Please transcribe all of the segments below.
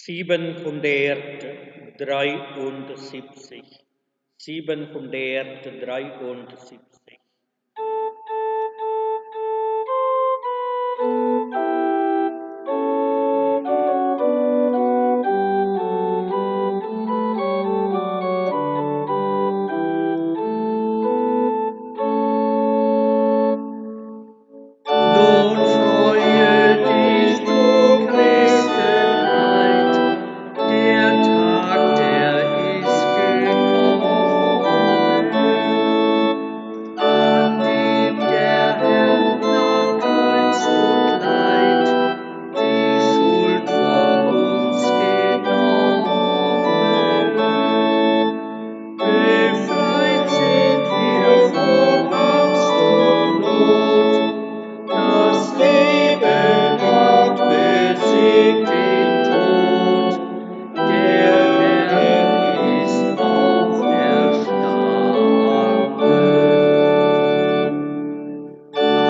773. 773. Nun freue dich, du Christenheit, der Tag, der ist gekommen, an dem der Herr nach Kreuz und Leid die Schuld vor uns genommen. Befreit sind wir von Angst und Not, das Leben hat besiegt den Tod, der Herr ist auferstanden.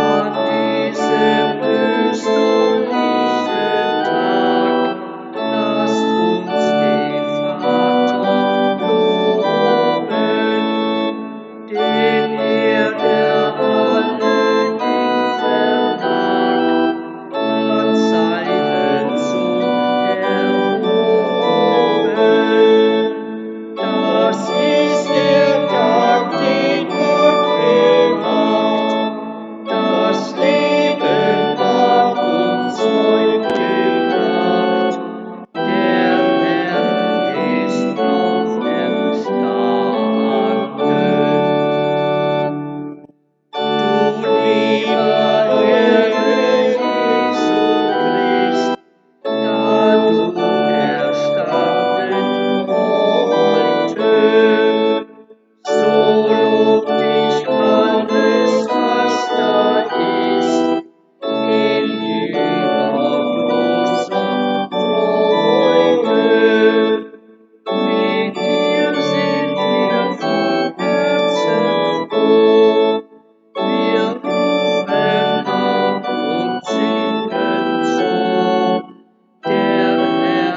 An diesem österlichen Tag lasst uns den Vater loben, den der alle Ding verlag, hat seinen Sohn erhoben. Das ist der Tag, den Gott gemacht, das Leben hat uns neu gebracht, der Herr ist auferstanden. Du lieber Herr Jesu Christ, da du erstanden heute, so lobt dich alles, was da ist, in übergroßer Freude. Mit dir sind wir von Herzen froh, wir rufen laut und singen so, der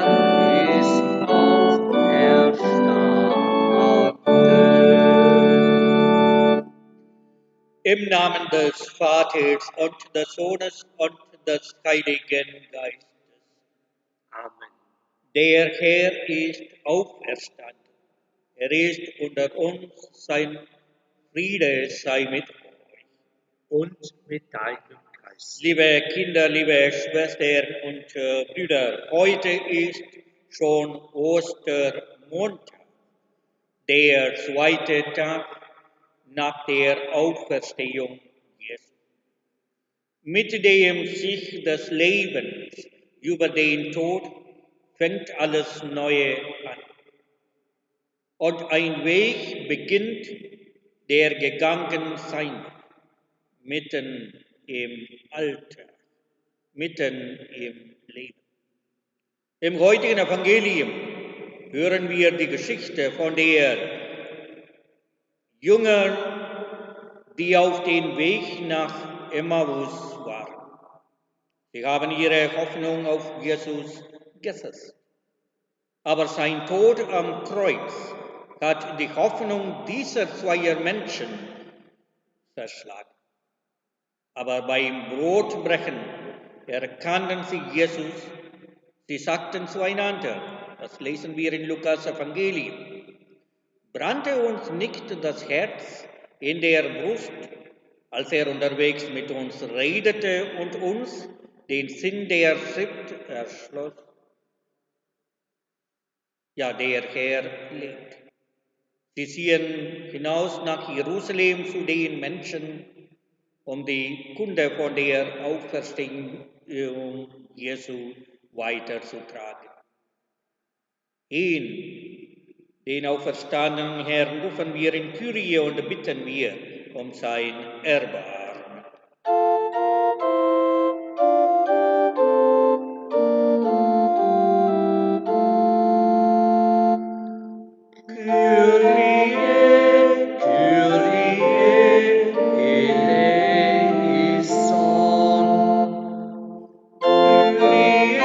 Herr ist auferstanden. Im Namen des Vaters und des Sohnes und des Heiligen Geistes. Amen. Der Herr ist auferstanden. Er ist unter uns, sein Friede sei mit euch. Und mit deinem Geist. Liebe Kinder, liebe Schwestern und Brüder, heute ist schon Ostermontag, der zweite Tag nach der Auferstehung Jesu. Mit dem Sieg des Lebens über den Tod fängt alles Neue an. Und ein Weg beginnt, der gegangen sein wird, mitten im Alltag, mitten im Leben. Im heutigen Evangelium hören wir die Geschichte von der Jünger, die auf dem Weg nach Emmaus waren. Sie haben ihre Hoffnung auf Jesus gesetzt. Aber sein Tod am Kreuz hat die Hoffnung dieser zweier Menschen zerschlagen. Aber beim Brotbrechen erkannten sie Jesus. Sie sagten zueinander, das lesen wir in Lukas Evangelium, brannte uns nicht das Herz in der Brust, als er unterwegs mit uns redete und uns den Sinn der Schrift erschloss? Ja, der Herr lebt. Sie ziehen hinaus nach Jerusalem zu den Menschen, um die Kunde von der Auferstehung Jesu weiterzutragen. Ihn, den auferstandenen Herrn, rufen wir in Kyrie und bitten wir um sein Erbarmen. Kyrie, Kyrie, eleison. Kyrie,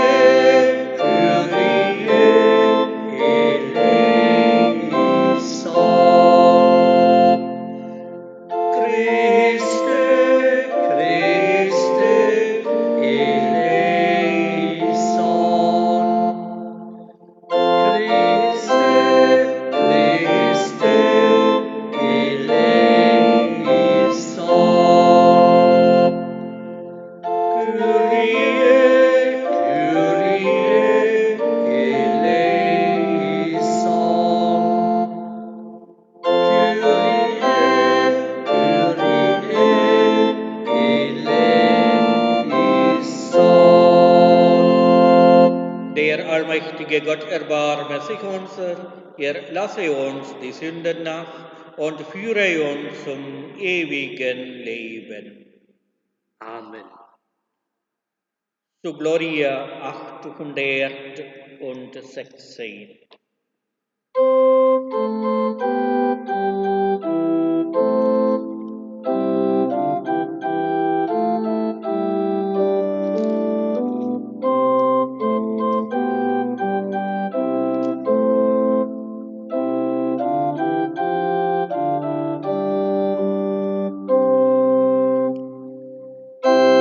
Kyrie, allmächtige Gott, erbarme sich unser, lasse uns die Sünden nach und führe uns zum ewigen Leben. Amen. Zu Gloria 816.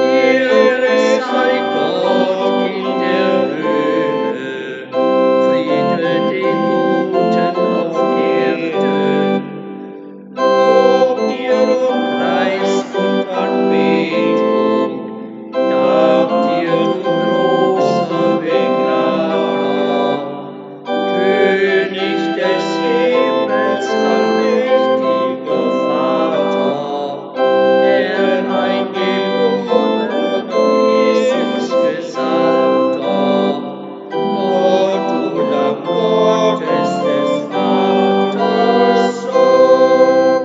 Ehre sei Gott in der Höhe, Friede den Guten auf Erden. Lob dir und Preis und Anbetung, dank dir, du großer Begnadler, König des Himmels, allmächtiger Vater, Herr eingeborener Jesus Gesalbter, Gott und Lamm Gottes des Vaters Sohn,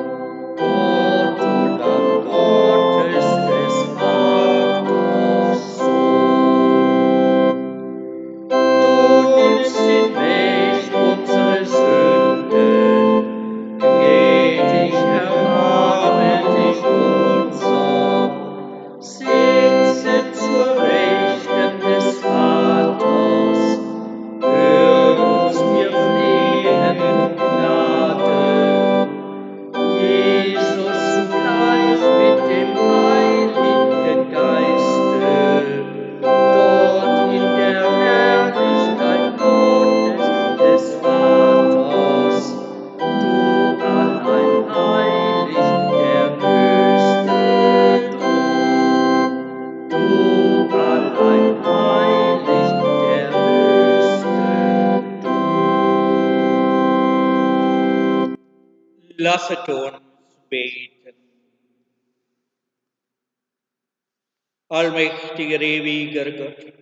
Gott und Lamm Gottes des Vaters Sohn. Du nimmst hinweg unsere Sünden, gnädig erbarme dich unser. Sitze zur Rechten des Vaters, hör uns, wir flehen um Gnade. Jesus zugleich mit dem Heiligen Geiste, dort in der Herrlichkeit Gottes des Vaters, du allein heilig, der höchste Du, du allein heilig, der höchste Du. Lasset uns beten. Allmächtiger, ewiger Gott,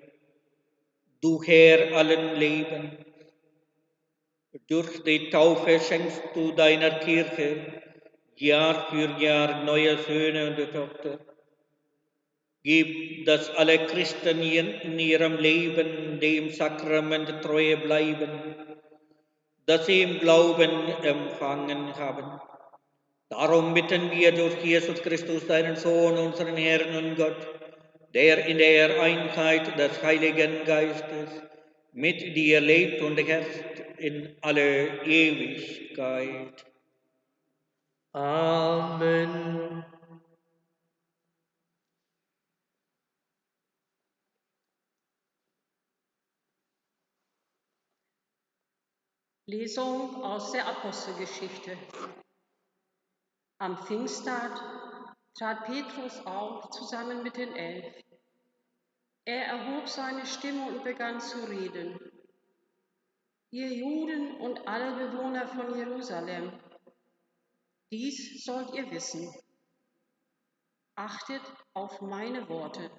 du Herr allen Lebens, durch die Taufe schenkst du deiner Kirche Jahr für Jahr neue Söhne und Töchter. Gib, dass alle Christen in ihrem Leben dem Sakrament treu bleiben, das sie im Glauben empfangen haben. Darum bitten wir durch Jesus Christus, deinen Sohn, unseren Herrn und Gott, der in der Einheit des Heiligen Geistes mit dir lebt und herrscht in alle Ewigkeit. Amen. Lesung aus der Apostelgeschichte. Am Pfingsttag trat Petrus auf zusammen mit den 11. Er erhob seine Stimme und begann zu reden. Ihr Juden und alle Bewohner von Jerusalem, dies sollt ihr wissen. Achtet auf meine Worte.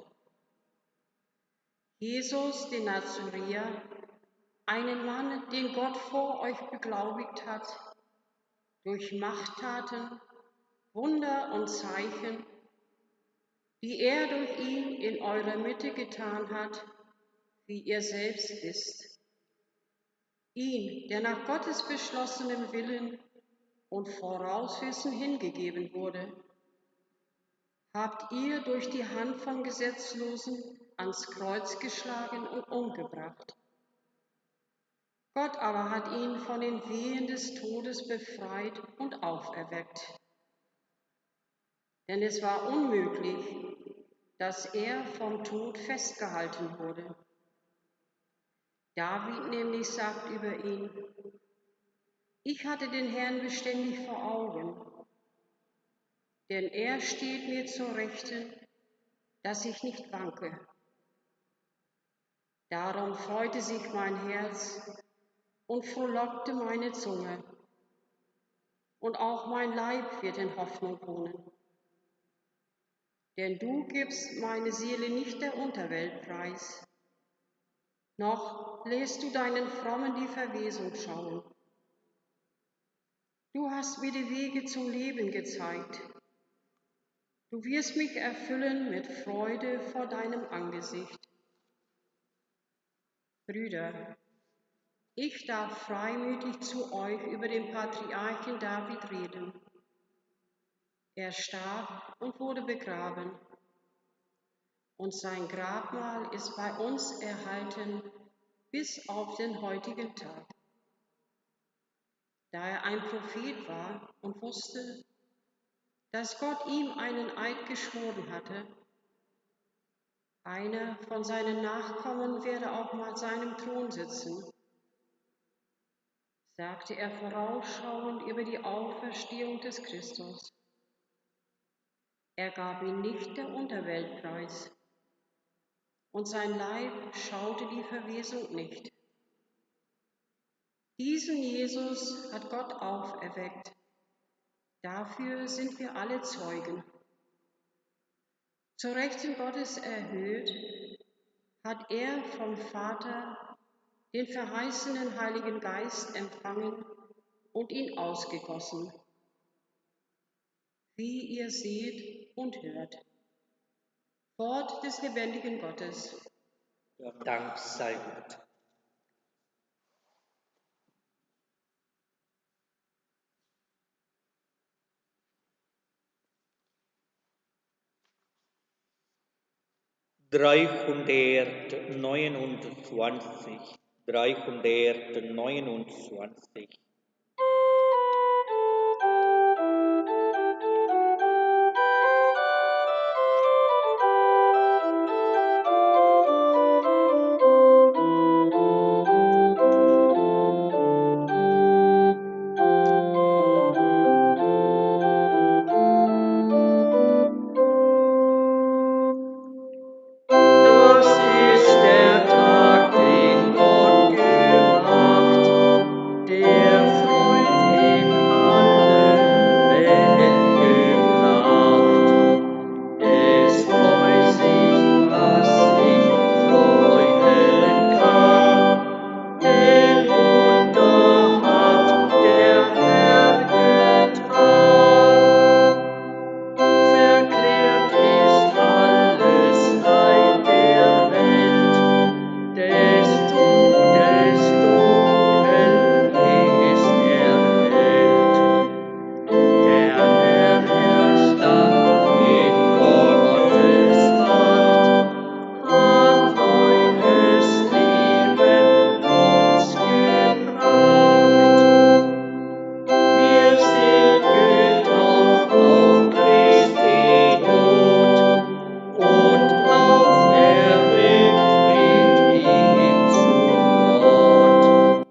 Jesus, den Nazareer, einen Mann, den Gott vor euch beglaubigt hat, durch Machttaten, Wunder und Zeichen, die er durch ihn in eurer Mitte getan hat, wie ihr selbst wisst. Ihn, der nach Gottes beschlossenem Willen und Vorauswissen hingegeben wurde, habt ihr durch die Hand von Gesetzlosen ans Kreuz geschlagen und umgebracht. Gott aber hat ihn von den Wehen des Todes befreit und auferweckt. Denn es war unmöglich, dass er vom Tod festgehalten wurde. David nämlich sagt über ihn: Ich hatte den Herrn beständig vor Augen, denn er steht mir zur Rechten, dass ich nicht wanke. Darum freute sich mein Herz und frohlockte meine Zunge, und auch mein Leib wird in Hoffnung wohnen. Denn du gibst meine Seele nicht der Unterwelt preis, noch lässt du deinen Frommen die Verwesung schauen. Du hast mir die Wege zum Leben gezeigt. Du wirst mich erfüllen mit Freude vor deinem Angesicht. Brüder, ich darf freimütig zu euch über den Patriarchen David reden. Er starb und wurde begraben, und sein Grabmal ist bei uns erhalten bis auf den heutigen Tag. Da er ein Prophet war und wusste, dass Gott ihm einen Eid geschworen hatte, einer von seinen Nachkommen werde auch mal auf seinem Thron sitzen, sagte er vorausschauend über die Auferstehung des Christus. Er gab ihn nicht der Unterwelt preis, und sein Leib schaute die Verwesung nicht. Diesen Jesus hat Gott auferweckt. Dafür sind wir alle Zeugen. Zur Rechten Gottes erhöht, hat er vom Vater den verheißenen Heiligen Geist empfangen und ihn ausgegossen, wie ihr seht und hört. Wort des lebendigen Gottes. Dank sei Gott. Dreihundertneunundzwanzig, 329. Das ist der Tag, den Gott gemacht, der Freud in alle Welt gebracht. Es freut sich, was sich freuen kann, denn Wunder hat der Herr getan. Verklärt ist alles Leid der Welt, des Todes Dunkel ist erhellt. Der Herr erstand in Gottes Macht, hat neues Leben uns gebracht. Wir sind getauft auf Christi Tod und auferweckt mit ihm zu Gott.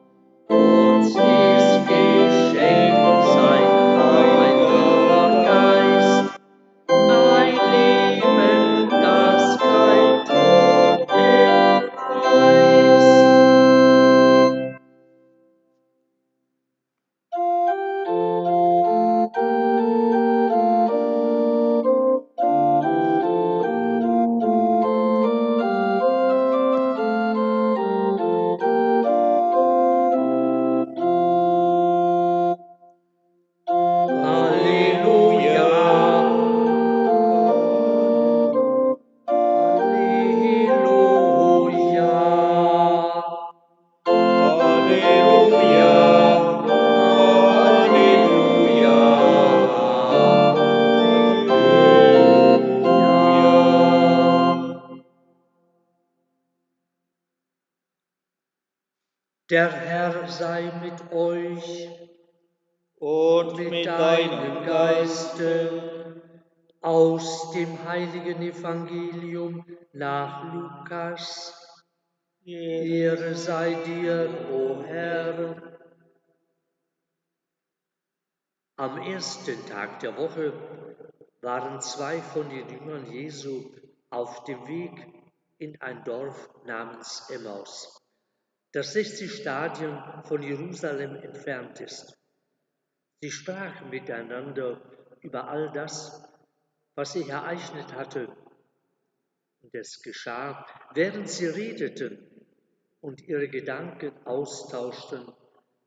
Uns ist geschenkt sein Heiliger Geist, ein Leben, das kein Tod entreißt. Halleluja, Halleluja, Halleluja, Halleluja, Halleluja. Der Herr sei mit euch Und mit mit deinem deinem Geiste. Aus dem heiligen Evangelium nach Lukas. Ehre sei dir, o Herr. Am ersten Tag der Woche waren zwei von den Jüngern Jesu auf dem Weg in ein Dorf namens Emmaus, das 60 Stadien von Jerusalem entfernt ist. Sie sprachen miteinander über all das, was sich ereignet hatte. Und es geschah, während sie redeten, und ihre Gedanken austauschten,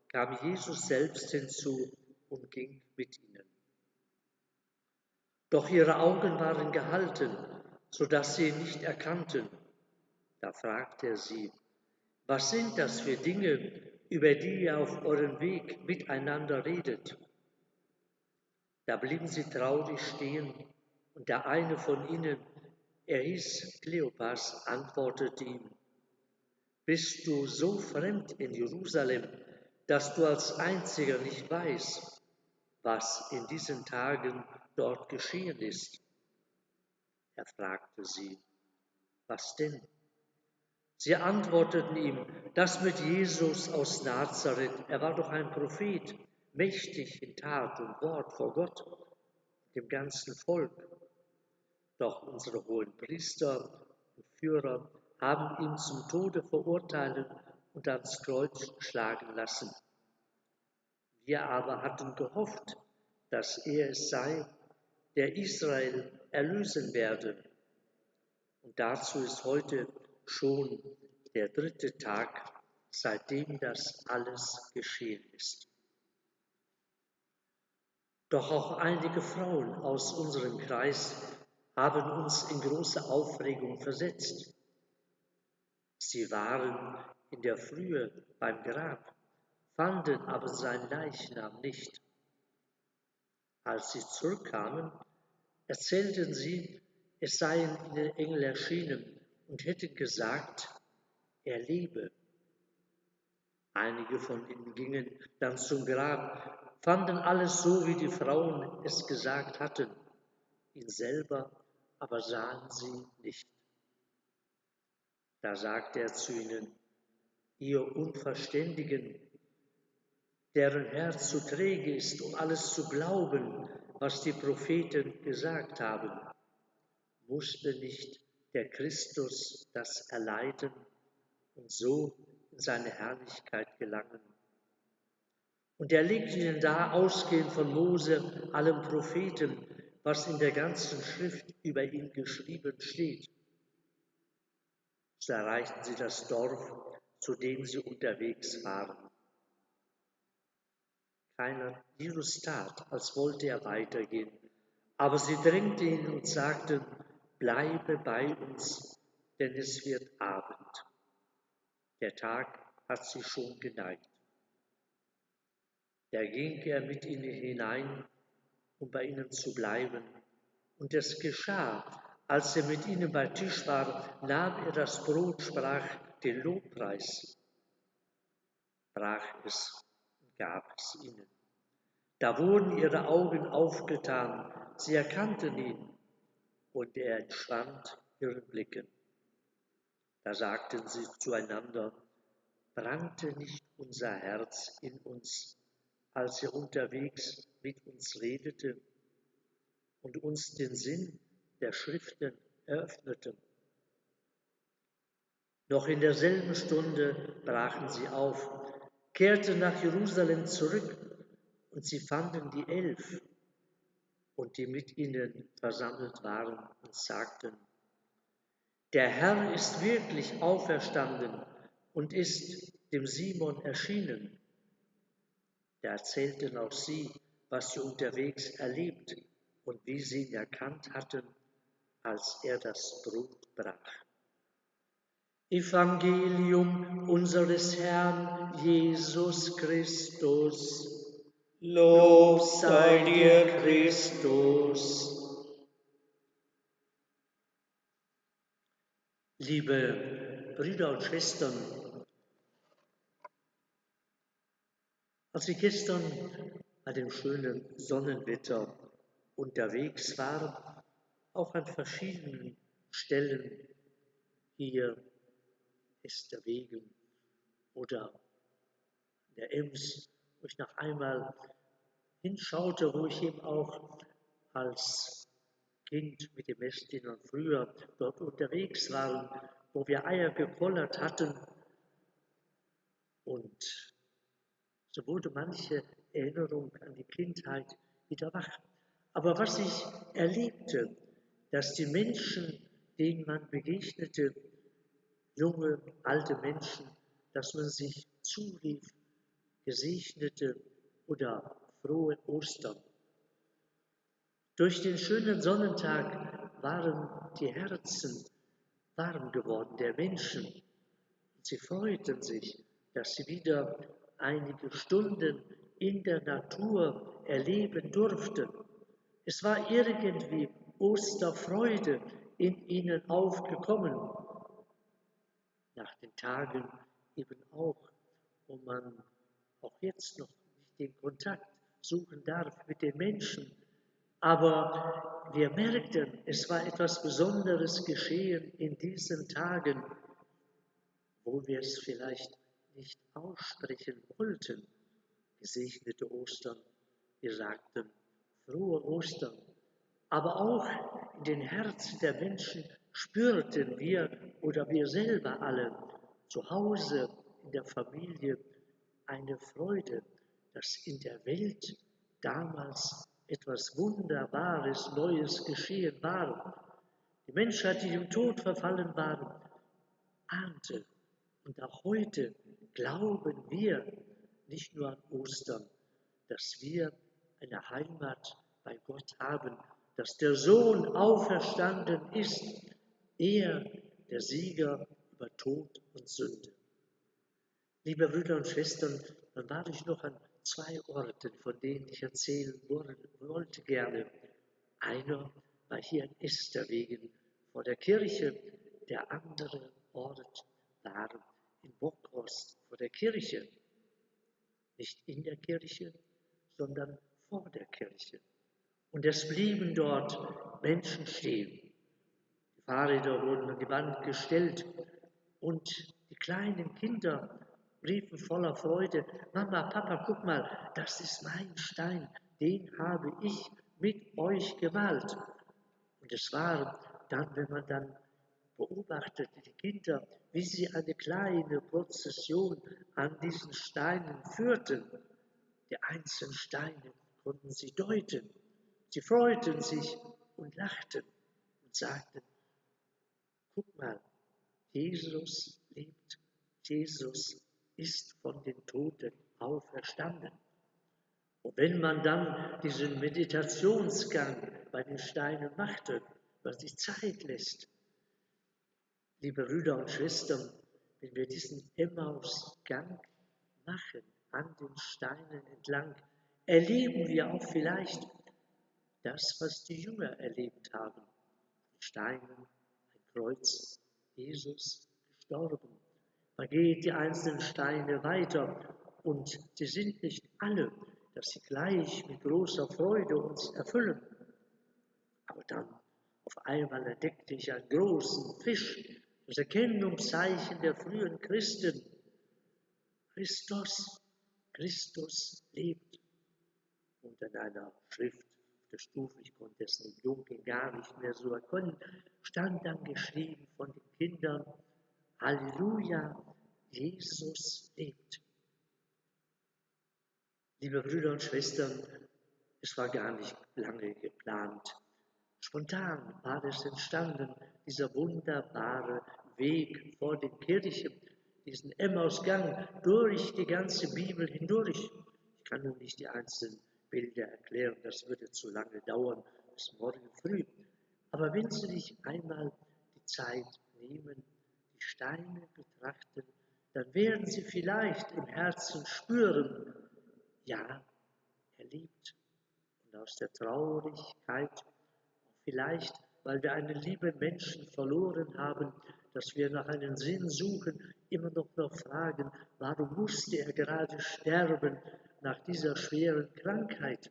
kam Jesus selbst hinzu und ging mit ihnen. Doch ihre Augen waren gehalten, so dass sie ihn nicht erkannten. Da fragte er sie: Was sind das für Dinge, über die ihr auf eurem Weg miteinander redet? Da blieben sie traurig stehen, und der eine von ihnen, er hieß Kleopas, antwortete ihm: Bist du so fremd in Jerusalem, dass du als einziger nicht weißt, was in diesen Tagen dort geschehen ist? Er fragte sie: Was denn? Sie antworteten ihm: Das mit Jesus aus Nazareth, er war doch ein Prophet, mächtig in Tat und Wort vor Gott und dem ganzen Volk. Doch unsere hohen Priester und Führer haben ihn zum Tode verurteilen und ans Kreuz schlagen lassen. Wir aber hatten gehofft, dass er es sei, der Israel erlösen werde. Und dazu ist heute schon der 3. Tag, seitdem das alles geschehen ist. Doch auch einige Frauen aus unserem Kreis haben uns in große Aufregung versetzt. Sie waren in der Frühe beim Grab, fanden aber seinen Leichnam nicht. Als sie zurückkamen, erzählten sie, es seien ihnen Engel erschienen und hätten gesagt, er lebe. Einige von ihnen gingen dann zum Grab, fanden alles so, wie die Frauen es gesagt hatten. Ihn selber aber sahen sie nicht. Da sagte er zu ihnen: Ihr Unverständigen, deren Herz zu träge ist, um alles zu glauben, was die Propheten gesagt haben, musste nicht der Christus das erleiden und so in seine Herrlichkeit gelangen? Und er legt ihnen dar, ausgehend von Mose, allen Propheten, was in der ganzen Schrift über ihn geschrieben steht. So erreichten sie das Dorf, zu dem sie unterwegs waren. Keiner Jesus tat, als wollte er weitergehen, aber sie drängten ihn und sagten: Bleibe bei uns, denn es wird Abend. Der Tag hat sich schon geneigt. Da ging er mit ihnen hinein, um bei ihnen zu bleiben. Und es geschah, als er mit ihnen bei Tisch war, nahm er das Brot, sprach den Lobpreis, brach es und gab es ihnen. Da wurden ihre Augen aufgetan, sie erkannten ihn, und er entschwand ihren Blicken. Da sagten sie zueinander: Brannte nicht unser Herz in uns, als er unterwegs mit uns redete und uns den Sinn der Schriften eröffnete? Noch in derselben Stunde brachen sie auf, kehrten nach Jerusalem zurück, und sie fanden die 11 und die mit ihnen versammelt waren und sagten: Der Herr ist wirklich auferstanden und ist dem Simon erschienen. Da erzählten auch sie, was sie unterwegs erlebt und wie sie ihn erkannt hatten, als er das Brot brach. Evangelium unseres Herrn Jesus Christus. Lob sei dir, Christus. Liebe Brüder und Schwestern, als ich gestern bei dem schönen Sonnenwetter unterwegs war, auch an verschiedenen Stellen hier Esterwegen oder in der Ems, wo ich noch einmal hinschaute, wo ich eben auch als Kind mit dem Mästchen und früher dort unterwegs waren, wo wir Eier gekollert hatten. Und so wurde manche Erinnerung an die Kindheit wieder wach. Aber was ich erlebte, dass die Menschen, denen man begegnete, junge, alte Menschen, dass man sich zurief, gesegnete oder frohe Ostern. Durch den schönen Sonnentag waren die Herzen warm geworden der Menschen. Und sie freuten sich, dass sie wieder einige Stunden in der Natur erleben durften. Es war irgendwie Osterfreude in ihnen aufgekommen. Nach den Tagen eben auch, wo man auch jetzt noch nicht den Kontakt suchen darf mit den Menschen. Aber wir merkten, es war etwas Besonderes geschehen in diesen Tagen, wo wir es vielleicht nicht aussprechen wollten. Gesegnete Ostern, wir sagten frohe Ostern. Aber auch in den Herzen der Menschen spürten wir oder wir selber alle zu Hause in der Familie eine Freude, dass in der Welt damals etwas Wunderbares, Neues geschehen war. Die Menschheit, die im Tod verfallen war, ahnte. Und auch heute glauben wir nicht nur an Ostern, dass wir eine Heimat bei Gott haben, dass der Sohn auferstanden ist, er der Sieger über Tod und Sünde. Liebe Brüder und Schwestern, dann war ich noch an 2 Orten, von denen ich erzählen wollte gerne. Einer war hier in Esterwegen vor der Kirche, der andere Ort war in Bockhorst vor der Kirche. Nicht in der Kirche, sondern vor der Kirche. Und es blieben dort Menschen stehen. Die Fahrräder wurden an die Wand gestellt und die kleinen Kinder riefen voller Freude, Mama, Papa, guck mal, das ist mein Stein, den habe ich mit euch gemalt. Und es war dann, wenn man dann beobachtete, die Kinder, wie sie eine kleine Prozession an diesen Steinen führten. Die einzelnen Steine konnten sie deuten. Sie freuten sich und lachten und sagten, guck mal, Jesus lebt, Jesus ist von den Toten auferstanden. Und wenn man dann diesen Meditationsgang bei den Steinen machte, was sich Zeit lässt, liebe Brüder und Schwestern, wenn wir diesen Emmausgang machen, an den Steinen entlang, erleben wir auch vielleicht das, was die Jünger erlebt haben. Die Steine, ein Kreuz, Jesus gestorben. Man geht die einzelnen Steine weiter und sie sind nicht alle, dass sie gleich mit großer Freude uns erfüllen. Aber dann auf einmal entdeckte ich einen großen Fisch, das Erkennungszeichen der frühen Christen. Christus lebt. Und in einer Schrift auf der Stufe, ich konnte es im Dunkeln gar nicht mehr so erkennen, stand dann geschrieben von den Kindern, Halleluja, Jesus lebt. Liebe Brüder und Schwestern, es war gar nicht lange geplant. Spontan war es entstanden, dieser wunderbare Weg vor den Kirchen, diesen Emmausgang durch die ganze Bibel hindurch. Ich kann nun nicht die einzelnen Bilder erklären, das würde zu lange dauern, bis morgen früh. Aber wenn Sie sich einmal die Zeit nehmen, die Steine betrachten, dann werden Sie vielleicht im Herzen spüren, ja, er lebt. Und aus der Traurigkeit, vielleicht weil wir einen lieben Menschen verloren haben, dass wir nach einem Sinn suchen, immer noch fragen, warum musste er gerade sterben nach dieser schweren Krankheit?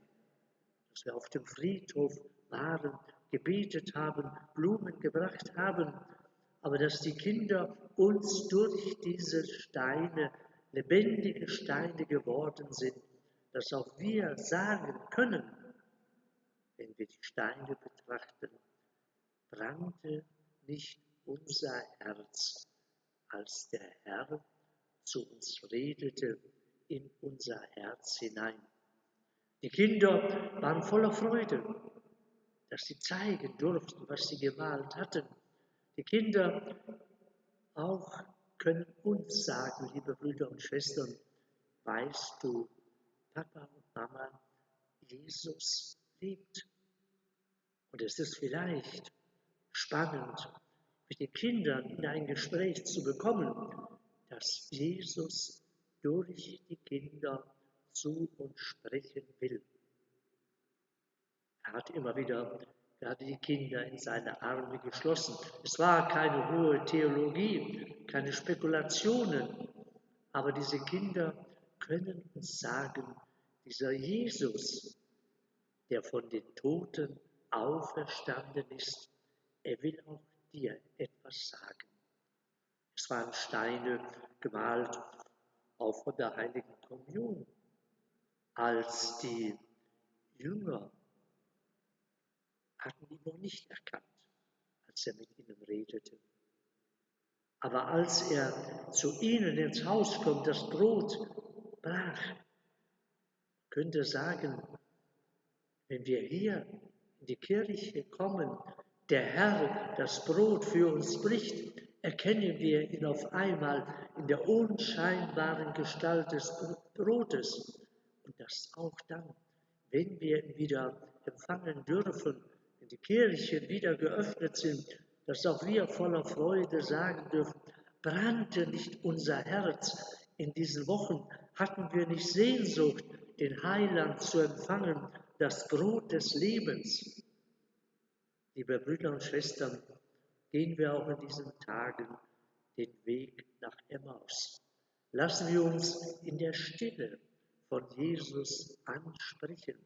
Dass wir auf dem Friedhof waren, gebetet haben, Blumen gebracht haben, aber dass die Kinder uns durch diese Steine, lebendige Steine geworden sind, dass auch wir sagen können, wenn wir die Steine betrachten, brannte nicht unser Herz, als der Herr zu uns redete in unser Herz hinein. Die Kinder waren voller Freude, dass sie zeigen durften, was sie gemalt hatten. Die Kinder auch können uns sagen, liebe Brüder und Schwestern, weißt du, Papa und Mama, Jesus lebt. Und es ist vielleicht spannend, mit den Kindern in ein Gespräch zu bekommen, dass Jesus durch die Kinder zu uns sprechen will. Er hat immer wieder gerade die Kinder in seine Arme geschlossen. Es war keine hohe Theologie, keine Spekulationen, aber diese Kinder können uns sagen, dieser Jesus, der von den Toten auferstanden ist, er will auch dir etwas sagen. Es waren Steine gemalt, auch von der Heiligen Kommunion, als die Jünger hatten ihn noch nicht erkannt, als er mit ihnen redete. Aber als er zu ihnen ins Haus kommt, das Brot brach, könnte sagen, wenn wir hier in die Kirche kommen, der Herr das Brot für uns bricht, erkennen wir ihn auf einmal in der unscheinbaren Gestalt des Brotes. Und das auch dann, wenn wir ihn wieder empfangen dürfen, wenn die Kirchen wieder geöffnet sind, dass auch wir voller Freude sagen dürfen, brannte nicht unser Herz in diesen Wochen, hatten wir nicht Sehnsucht, den Heiland zu empfangen, das Brot des Lebens. Liebe Brüder und Schwestern, gehen wir auch in diesen Tagen den Weg nach Emmaus. Lassen wir uns in der Stille von Jesus ansprechen,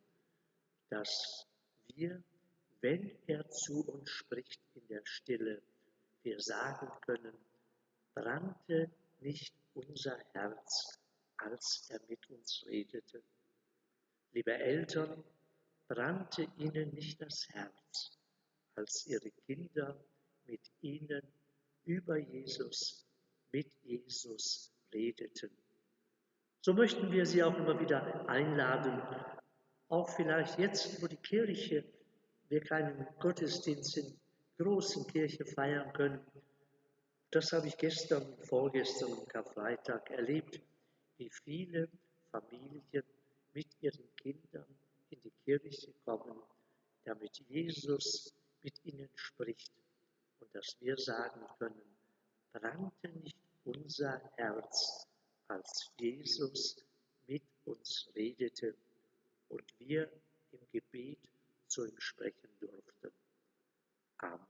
dass wir, wenn er zu uns spricht in der Stille, wir sagen können, brannte nicht unser Herz, als er mit uns redete. Liebe Eltern, brannte ihnen nicht das Herz, als ihre Kinder mit ihnen über Jesus, mit Jesus redeten. So möchten wir sie auch immer wieder einladen, auch vielleicht jetzt, wo die Kirche, wir keinen Gottesdienst in großen Kirche feiern können. Das habe ich gestern und vorgestern am Karfreitag erlebt, wie viele Familien mit ihren Kindern in die Kirche kommen, damit Jesus mit ihnen spricht und dass wir sagen können, brannte nicht unser Herz, als Jesus mit uns redete und wir im Gebet zu ihm sprechen durften. Amen.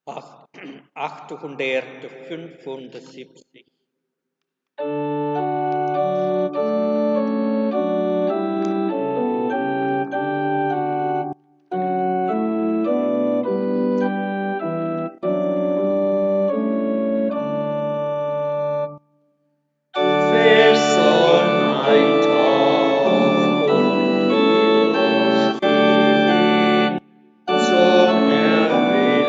Ach, 875. Wer soll mein Tauch und Widerstehen, sondern will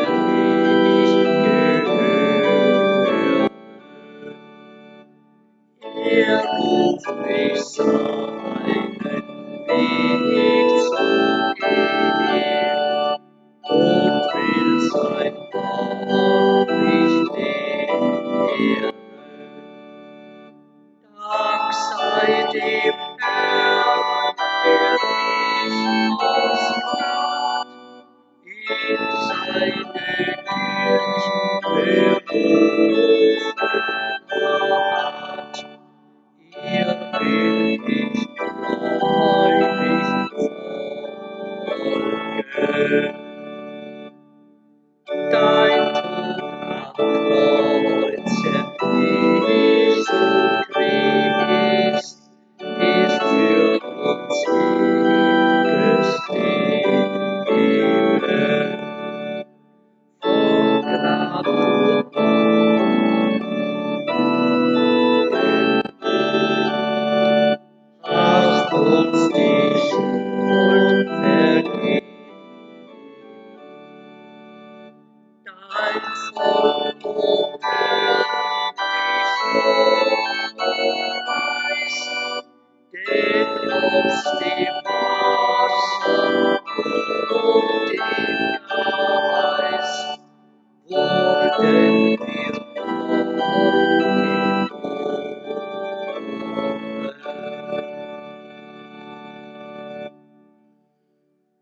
ich gehören. Er ruft mich seinen Weg zu gehen und will sein Wort nicht lehren. Dank sei dem Herrn, der mich ausführt, in seine Kirche berufen hat. Ihr will ich gläubig folgen. Dein Tod am Kreuz, Herr Jesu Christ, ist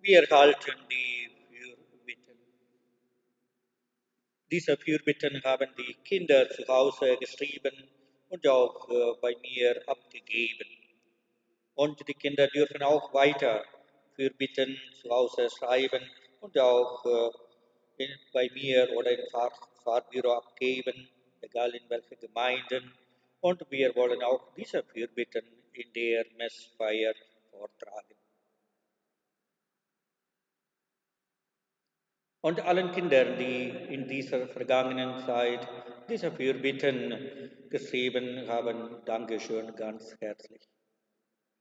Wir halten die Fürbitten. Diese Fürbitten haben die Kinder zu Hause geschrieben und auch bei mir abgegeben. Und die Kinder dürfen auch weiter Fürbitten zu Hause schreiben und auch bei mir oder im Fahrbüro abgeben, egal in welchen Gemeinden. Und wir wollen auch diese Fürbitten in der Messfeier vortragen. Und allen Kindern, die in dieser vergangenen Zeit diese Fürbitten geschrieben haben, Dankeschön ganz herzlich.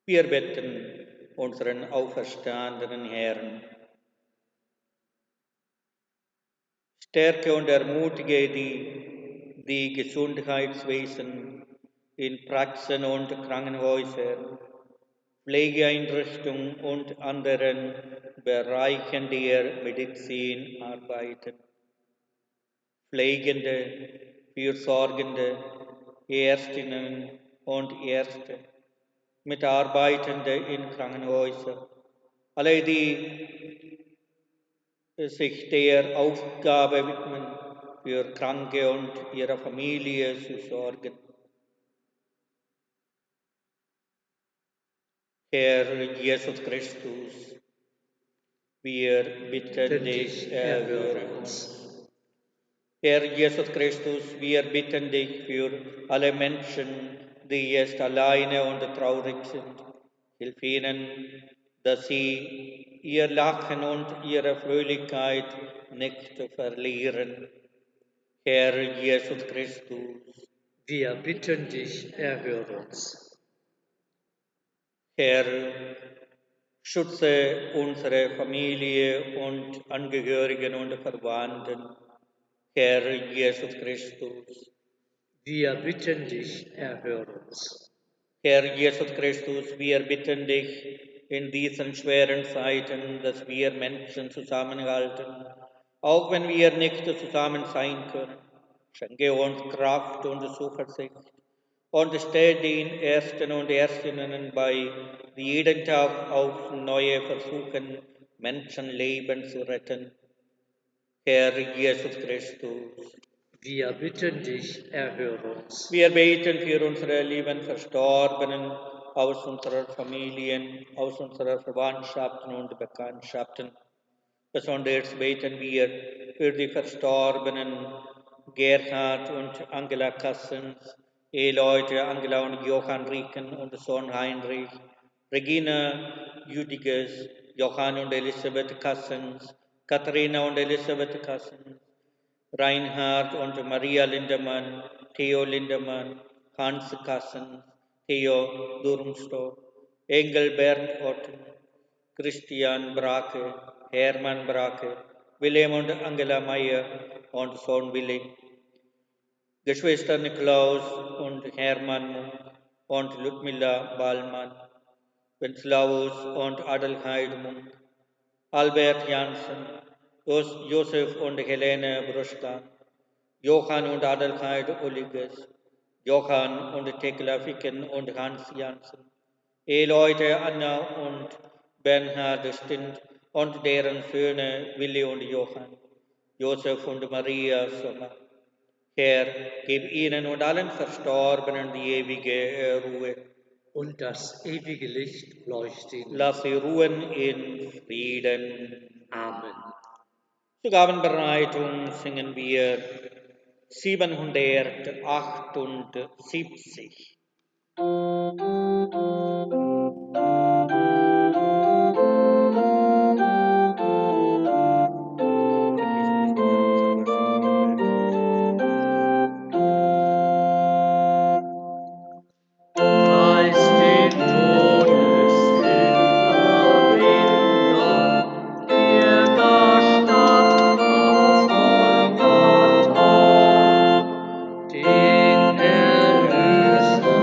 Wir bitten unseren auferstandenen Herrn, stärke und ermutige die Gesundheitswesen in Praxen und Krankenhäusern, Pflegeeinrichtungen und anderen Bereichen der Medizin arbeiten. Pflegende, Fürsorgende, Ärztinnen und Ärzte, Mitarbeitende in Krankenhäusern, alle, die sich der Aufgabe widmen, für Kranke und ihre Familie zu sorgen. Herr Jesus Christus, wir bitten dich, erhöre uns. Herr Jesus Christus, wir bitten dich für alle Menschen, die jetzt alleine und traurig sind. Hilf ihnen, dass sie ihr Lachen und ihre Fröhlichkeit nicht verlieren. Herr Jesus Christus, wir bitten dich, erhöre uns. Herr, schütze unsere Familie und Angehörigen und Verwandten. Herr Jesus Christus, wir bitten dich, erhöre uns. Herr Jesus Christus, wir bitten dich in diesen schweren Zeiten, dass wir Menschen zusammenhalten, auch wenn wir nicht zusammen sein können. Schenke uns Kraft und Zuversicht und stell den Ersten und Erstinnen bei, die jeden Tag aufs Neue versuchen, Menschenleben zu retten. Herr Jesus Christus, wir bitten dich, erhöre uns. wir beten für unsere lieben Verstorbenen aus unserer Familien, aus unserer Verwandtschaften und Bekanntschaften. Besonders beten wir für die Verstorbenen Gerhard und Angela Kassens, Eheleute Angela und Johann Rieken und Sohn Heinrich, Regina Jüdiges, Johann und Elisabeth Kassens, Katharina und Elisabeth Kassens, Reinhard und Maria Lindemann, Theo Lindemann, Hans Kassens, Theo Durmstow, Engelbert Otten, Christian Brake, Hermann Brake, Wilhelm und Angela Meyer und Sohn Willi, Geschwister Niklaus und Hermann Munk und Ludmilla Ballmann, Wenslaus und Adelheid Munk, Albert Janssen, Josef und Helene Bruschka, Johann und Adelheid Ulliges, Johann und Tekla Ficken und Hans Janssen, Eheleute Anna und Bernhard Stint und deren Söhne Willi und Johann, Josef und Maria Sommer. Herr, gib ihnen und allen Verstorbenen die ewige Ruhe. Und das ewige Licht leuchte in Lass sie ruhen in Frieden. Amen. Zur Gabenbereitung singen wir 778. Preis den Todesüberwinder, der da starb auf Golgatha, den Erlöser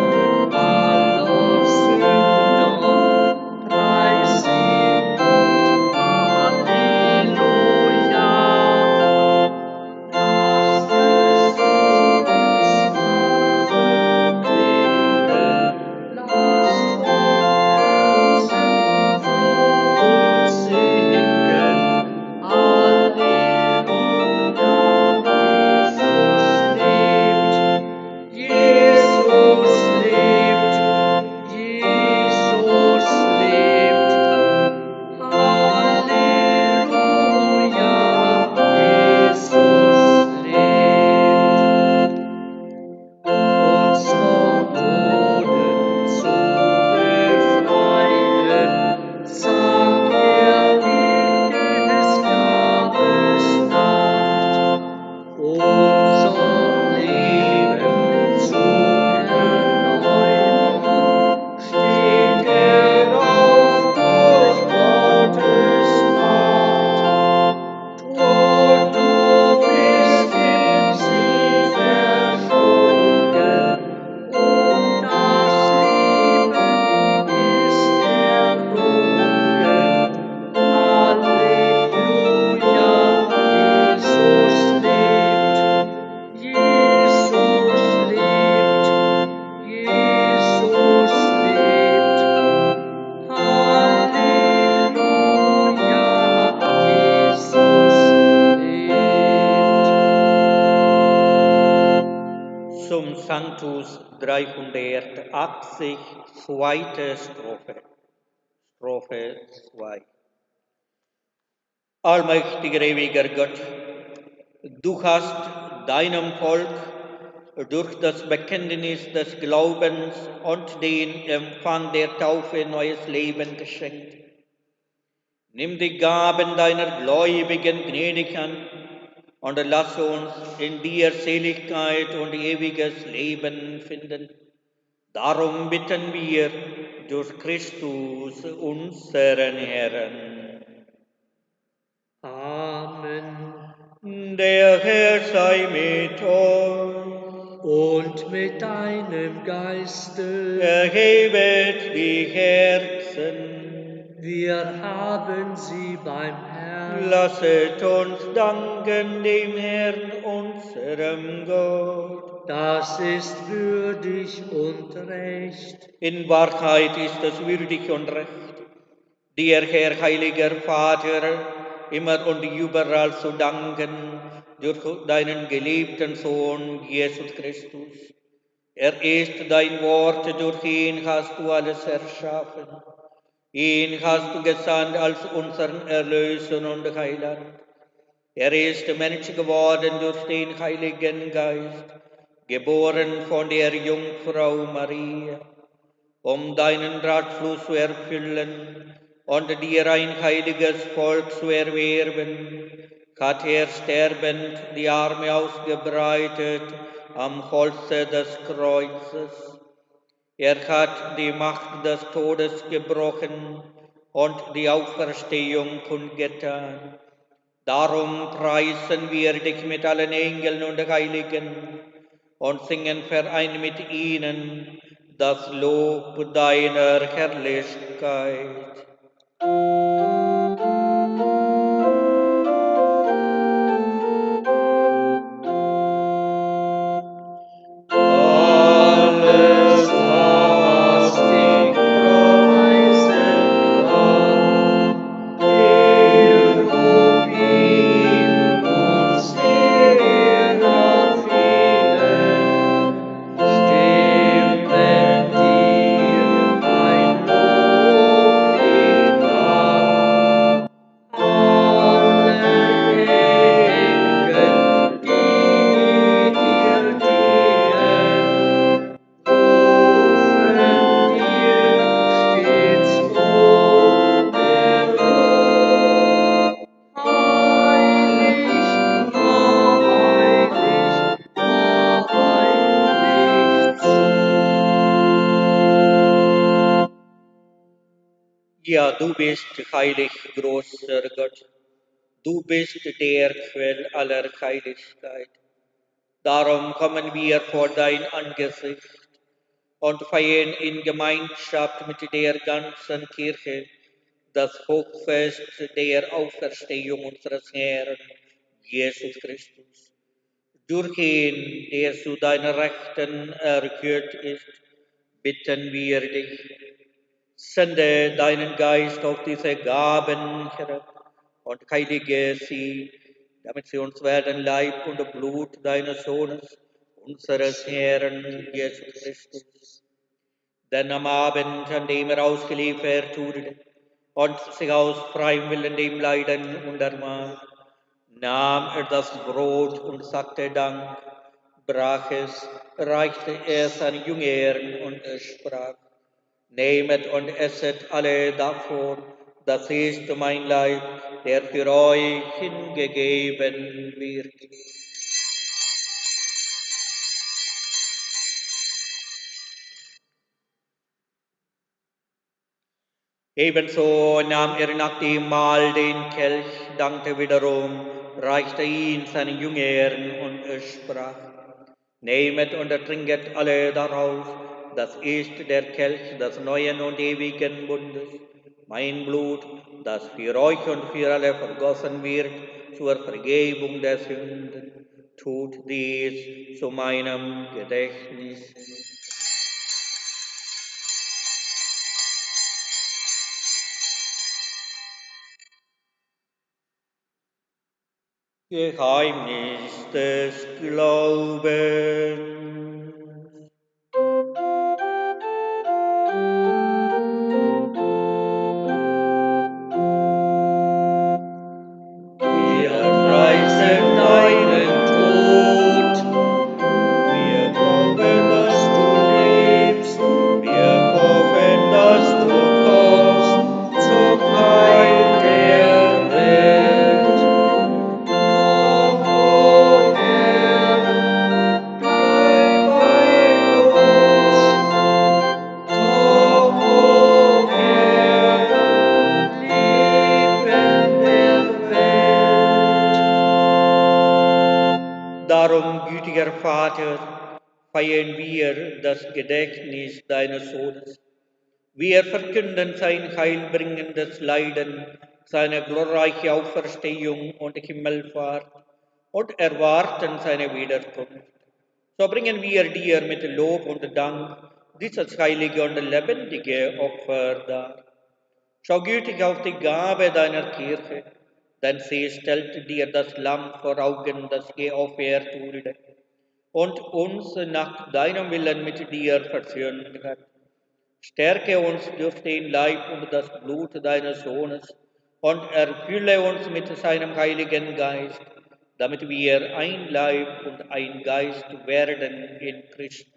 380, zweite Strophe. Strophe 2. Allmächtiger, ewiger Gott, du hast deinem Volk durch das Bekenntnis des Glaubens und den Empfang der Taufe neues Leben geschenkt. Nimm die Gaben deiner Gläubigen gnädig an und lass uns in dir Seligkeit und ewiges Leben finden. Darum bitten wir durch Christus, unseren Herrn. Amen. Der Herr sei mit euch. Und mit deinem Geiste. Erhebet die Herzen. Wir haben sie beim Herrn. Lasset uns danken dem Herrn, unserem Gott. Das ist würdig und recht. In Wahrheit ist es würdig und recht, dir, Herr, heiliger Vater, immer und überall zu danken durch deinen geliebten Sohn, Jesus Christus. Er ist dein Wort, durch ihn hast du alles erschaffen. Ihn hast du gesandt als unseren Erlöser und Heiland. Er ist Mensch geworden durch den Heiligen Geist, geboren von der Jungfrau Maria, um deinen Ratschluss zu erfüllen und dir ein heiliges Volk zu erwerben, hat er sterbend die Arme ausgebreitet am Holze des Kreuzes. Er hat die Macht des Todes gebrochen und die Auferstehung kundgetan. Darum preisen wir dich mit allen Engeln und Heiligen und singen vereint mit ihnen das Lob deiner Herrlichkeit. Alles, was dich preisen kann, Cherubim und Seraphinen stimmen dir ein Loblied an. Alle Engel, die dir dienen, rufen dir stets ohne Ruhe. Heilig, heilig, heilig zu. Ja, du bist heilig, großer Gott. Du bist der Quell aller Heiligkeit. Darum kommen wir vor dein Angesicht und feiern in Gemeinschaft mit der ganzen Kirche das Hochfest der Auferstehung unseres Herrn Jesus Christus. Durch ihn, der zu deiner Rechten erhöht ist, bitten wir dich, sende deinen Geist auf diese Gaben herab und heilige sie, damit sie uns werden Leib und Blut deines Sohnes, unseres Herrn Jesus Christus. Denn am Abend, an dem er ausgeliefert wurde und sich aus freiem Willen dem Leiden unterwarf, nahm er das Brot und sagte Dank, brach es, reichte es seinen Jüngern und er sprach, nehmet und esset alle davon, das ist mein Leib, der für euch hingegeben wird. Ebenso nahm er nach dem Mahl den Kelch, dankte wiederum, reichte ihn seinen Jüngern und er sprach, nehmet und trinket alle daraus, das ist der Kelch des neuen und ewigen Bundes, mein Blut, das für euch und für alle vergossen wird zur Vergebung der Sünden. Tut dies zu meinem Gedächtnis. Geheimnis des Glaubens. barmherziger Vater, feiern wir das Gedächtnis deines Sohnes. Wir verkünden sein heilbringendes Leiden, seine glorreiche Auferstehung und Himmelfahrt und erwarten seine Wiederkunft. So bringen wir dir mit Lob und Dank dieses heilige und lebendige Opfer dar. Schau gütig auf die Gabe deiner Kirche, denn sie stellt dir das Lamm vor Augen, das geopfert wurde und uns nach deinem Willen mit dir versöhnt hat. Stärke uns durch den Leib und das Blut deines Sohnes und erfülle uns mit seinem Heiligen Geist, damit wir ein Leib und ein Geist werden in Christus.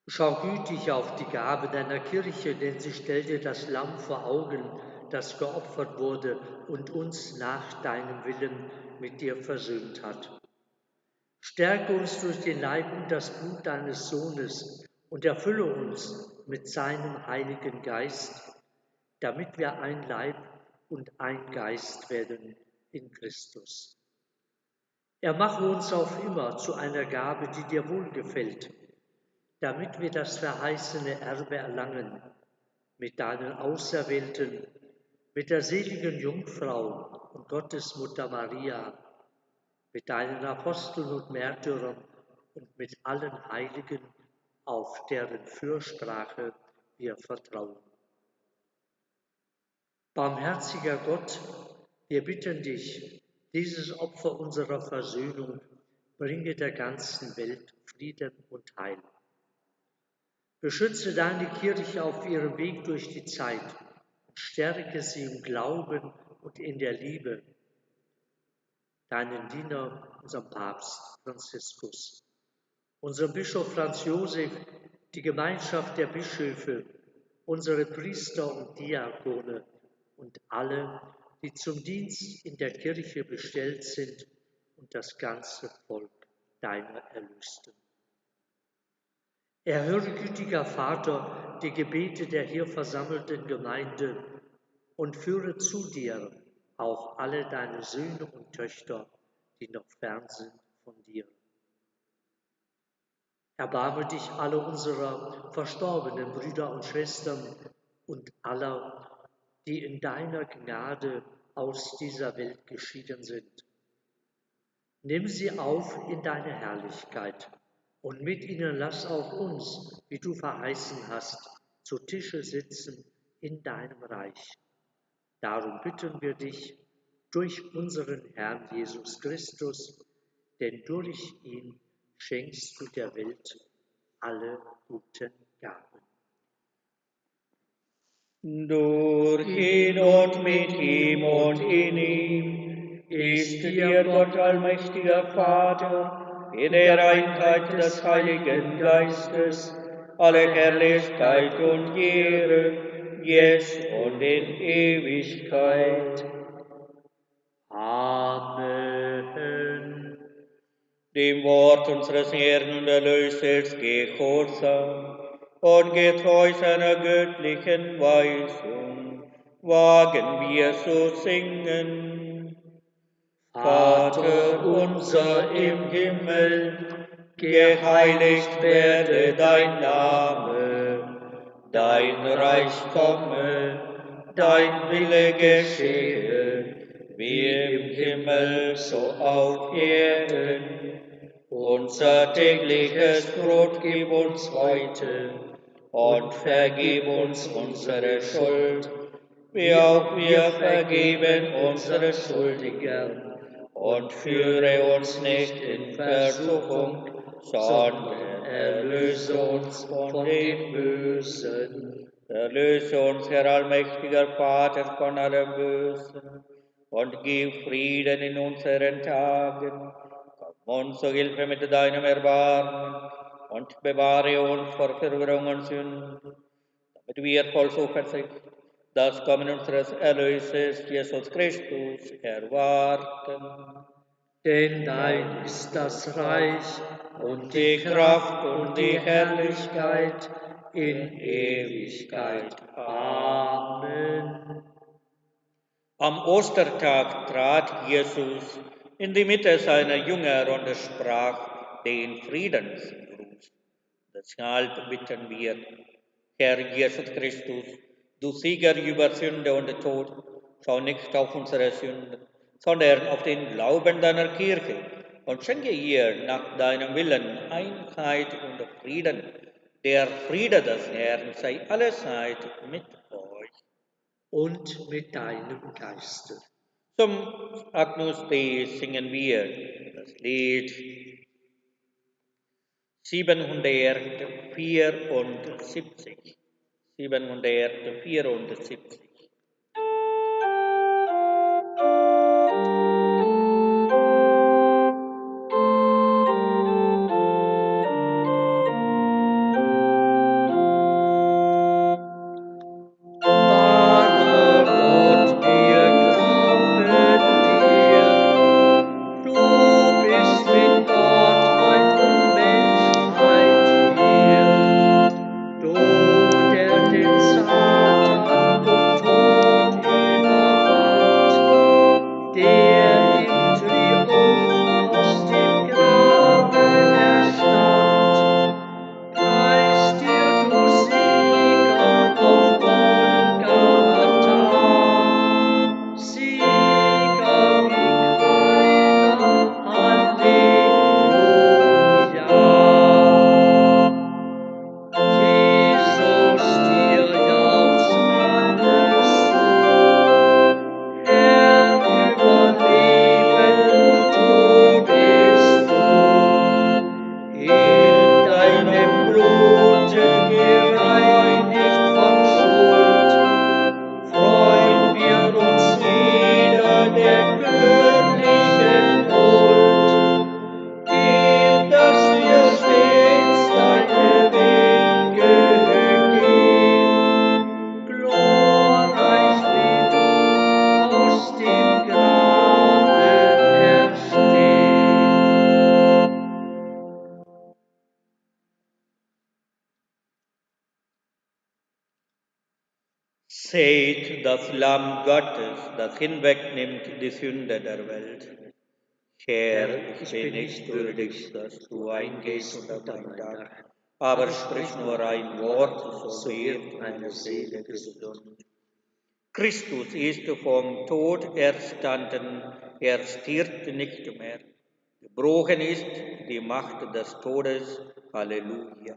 Schau gütig auf die Gabe deiner Kirche, denn sie stellt dir das Lamm vor Augen, das geopfert wurde und uns nach deinem Willen mit dir versöhnt hat. Stärke uns durch den Leib und das Blut deines Sohnes und erfülle uns mit seinem Heiligen Geist, damit wir ein Leib und ein Geist werden in Christus. Er mache uns auf immer zu einer Gabe, die dir wohlgefällt, damit wir das verheißene Erbe erlangen, mit deinen Auserwählten, mit der seligen Jungfrau und Gottesmutter Maria, mit deinen Aposteln und Märtyrern und mit allen Heiligen, auf deren Fürsprache wir vertrauen. Barmherziger Gott, wir bitten dich, dieses Opfer unserer Versöhnung bringe der ganzen Welt Frieden und Heil. Beschütze deine Kirche auf ihrem Weg durch die Zeit und stärke sie im Glauben und in der Liebe. Deinen Diener, unseren Papst Franziskus, unseren Bischof Franz Josef, die Gemeinschaft der Bischöfe, unsere Priester und Diakone und alle, die zum Dienst in der Kirche bestellt sind und das ganze Volk deiner Erlösten. Erhöre, gütiger Vater, die Gebete der hier versammelten Gemeinde und führe zu dir auch alle deine Söhne und Töchter, die noch fern sind von dir. Erbarme dich aller unserer verstorbenen Brüder und Schwestern und aller, die in deiner Gnade aus dieser Welt geschieden sind. Nimm sie auf in deine Herrlichkeit und mit ihnen lass auch uns, wie du verheißen hast, zu Tische sitzen in deinem Reich. Darum bitten wir dich durch unseren Herrn Jesus Christus, denn durch ihn schenkst du der Welt alle guten Gaben. Durch ihn und mit ihm und in ihm ist dir Gott allmächtiger Vater, in der Einheit des Heiligen Geistes, alle Herrlichkeit und Ehre, jetzt und in Ewigkeit. Amen. Dem Wort unseres Herrn und Erlösers gehorsam und getreu seiner göttlichen Weisung, wagen wir zu singen. Vater unser im Himmel, geheiligt werde dein Name, dein Reich komme, dein Wille geschehe, wie im Himmel so auf Erden. Unser tägliches Brot gib uns heute und vergib uns unsere Schuld, wie auch wir vergeben unsere Schuldigen. Und führe uns nicht in Versuchung, sondern erlöse uns von dem Bösen. Erlöse uns, Herr allmächtiger Vater, von allem Bösen und gib Frieden in unseren Tagen. Komm uns zu Hilfe mit deinem Erbarmen und bewahre uns vor Verwirrung und Sünden, damit wir voll Zuversicht das Kommen unseres Erlösers, Jesus Christus, erwarten. Denn dein ist das Reich und Die Kraft und die Herrlichkeit in Ewigkeit. Amen. Am Ostertag trat Jesus in die Mitte seiner Jünger und sprach den Friedensgruß. Deshalb bitten wir, Herr Jesus Christus, du Sieger über Sünde und Tod, schau nicht auf unsere Sünden, sondern auf den Glauben deiner Kirche und schenke ihr nach deinem Willen Einheit und Frieden. Der Friede des Herrn sei allezeit mit euch. Und mit deinem Geiste. Zum Agnus Dei singen wir das Lied 774. 774. Wahrer Gott, wir glauben dir. Du bist mit Gottheit und Menschheit hier. Du, der den Satan und Tod überwand, der im Triumph aus dem Grabe erstand. Preis dir, du Sieger auf Golgatha, Sieger wie keiner, Halleluja. Jesus, dir jauchzt alles zu, Herr über Leben und Tod bist du. In deinem Blute gereinigt von Schuld, freuen wir uns wieder der göttlichen Huld. Gib, dass wir stets deine Wege gehen, glorreich wie du aus dem Graben erstehst. Seht das Lamm Gottes, das hinwegnimmt die Sünde der Welt. Herr, ich bin nicht würdig, dass du eingehst unter mein Dach, aber sprich nur ein Wort, so wird meine Seele gesund. Christus ist vom Tod erstanden, er stirbt nicht mehr. Gebrochen ist die Macht des Todes. Halleluja.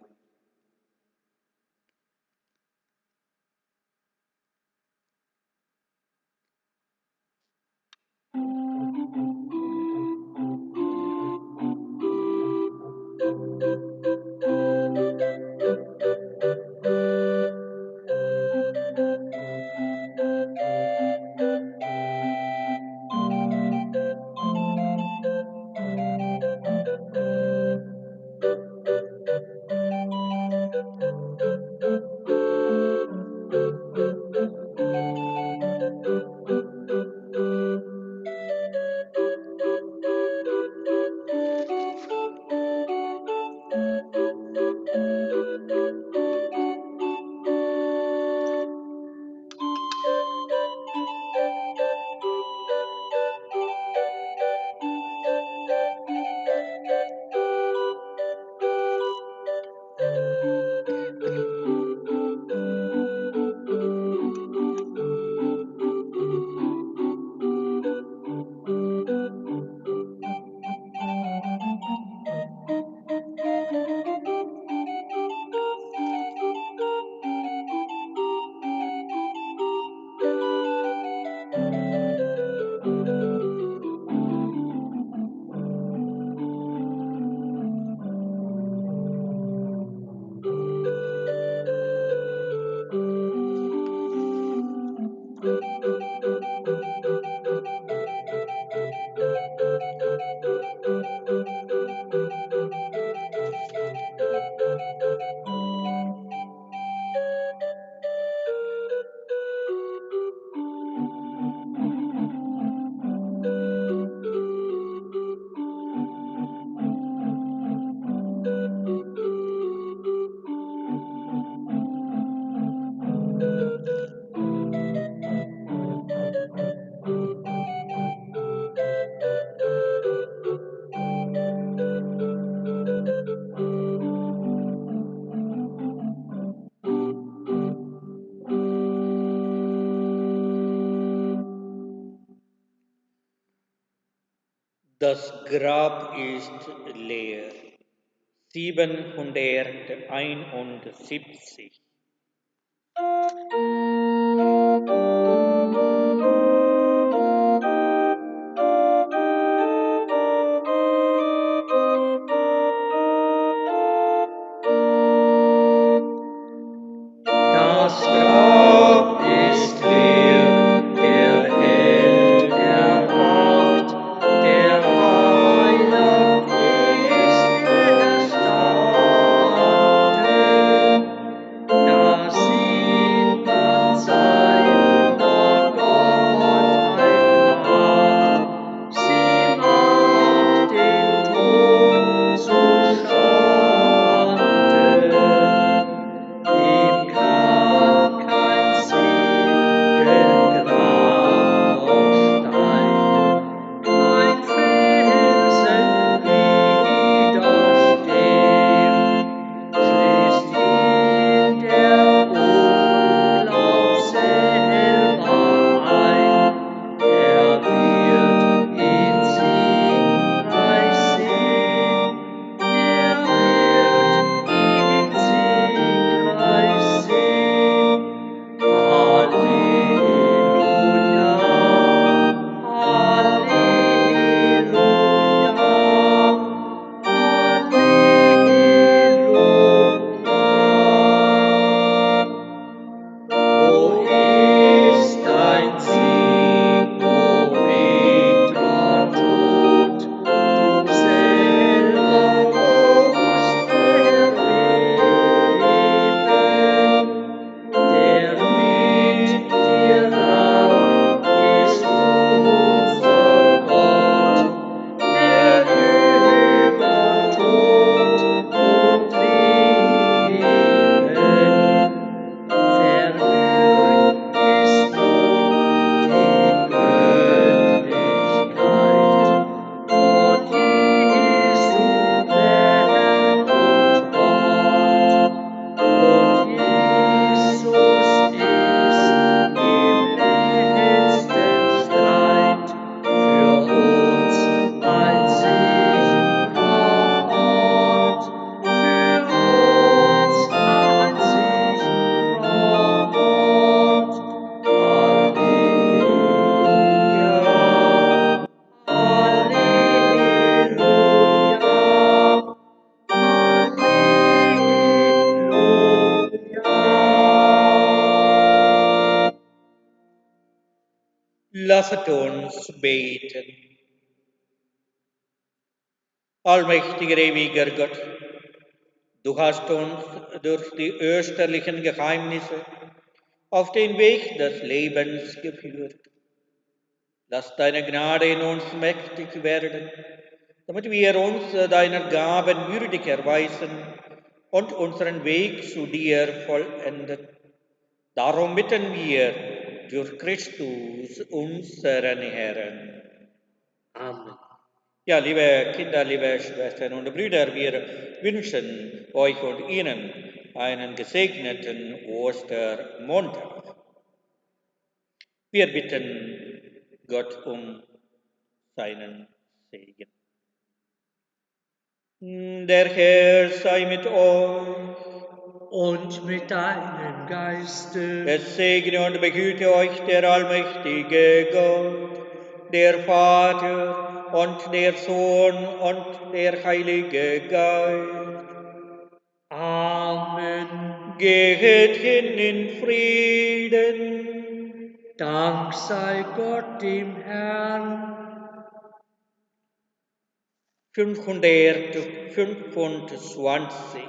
Das Grab ist leer. 771. Das Grab ist leer, der Held erwacht, der Heiland ist erstanden. Da sieht man seiner Gottheit Macht, sie macht den Tod zu Schanden. Ihm kann kein Ziegelgrab noch Stein, kein Felsen widerstehen. Schließt ihn der Unglaub selber ein, er wird ihn siegreich sehen, er wird ihn siegreich sehen. Halleluja, Halleluja. Wo ist dein Sieg, o bitterer Tod? Du selber musst erleben. Der mit dir rang, ist unser Gott, der über Tod und Leben vermögt ist nun die Göttlichkeit von Jesu Herrn und Gott. Und Jesus ist im letzten Streit für uns ein sicherer Ort, für uns ein sicherer Ort. Halleluja, Halleluja. Halleluja. Lasset uns beten. Allmächtiger, ewiger Gott, du hast uns durch die österlichen Geheimnisse auf den Weg des Lebens geführt. Lass deine Gnade in uns mächtig werden, damit wir uns deiner Gaben würdig erweisen und unseren Weg zu dir vollenden. Darum bitten wir durch Christus, unseren Herrn. Amen. Ja, liebe Kinder, liebe Schwestern und Brüder, wir wünschen euch und Ihnen einen gesegneten Ostermontag. Wir bitten Gott um seinen Segen. Der Herr sei mit euch. Und mit deinem Geiste. Es segne und behüte euch der allmächtige Gott, der Vater und der Sohn und der Heilige Geist. Amen. Geht hin in Frieden. Dank sei Gott dem Herrn. 525.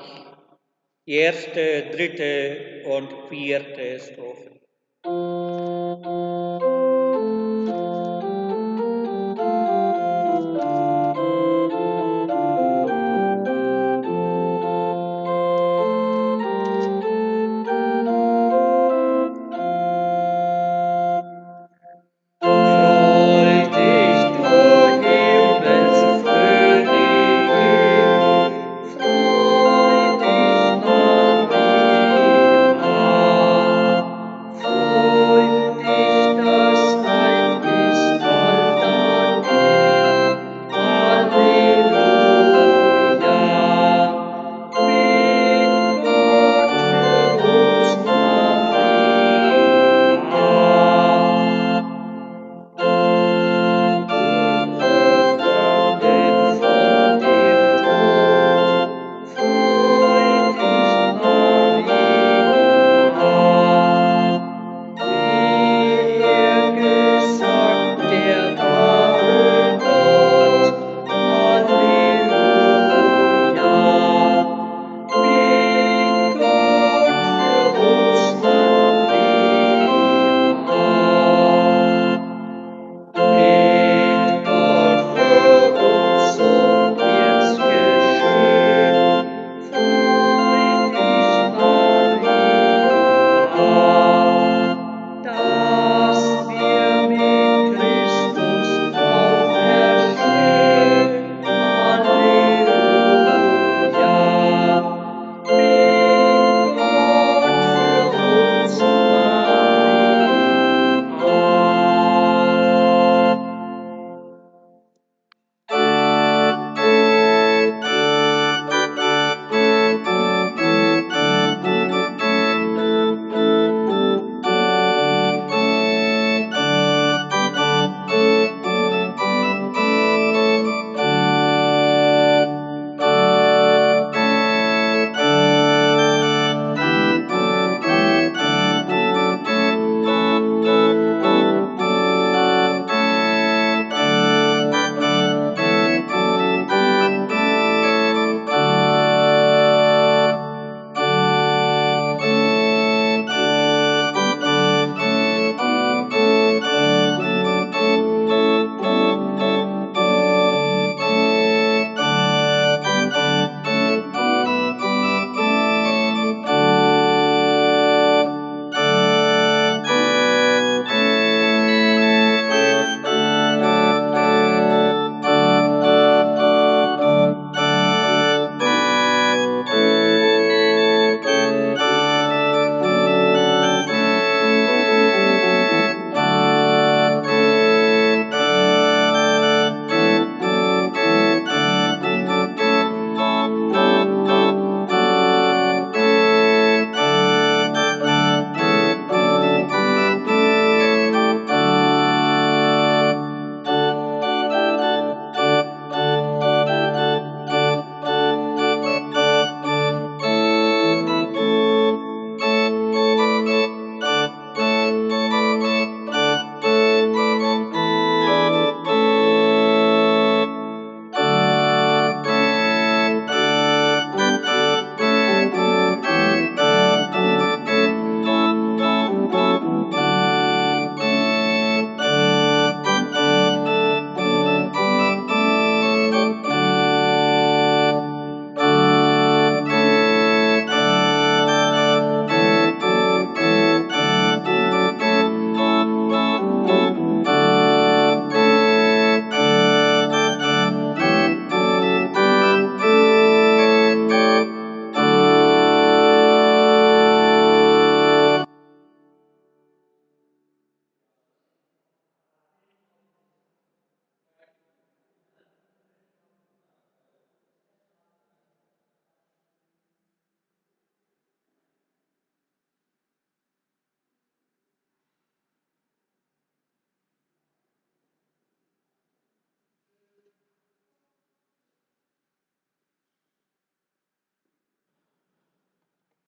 Erste, dritte und vierte Strophe.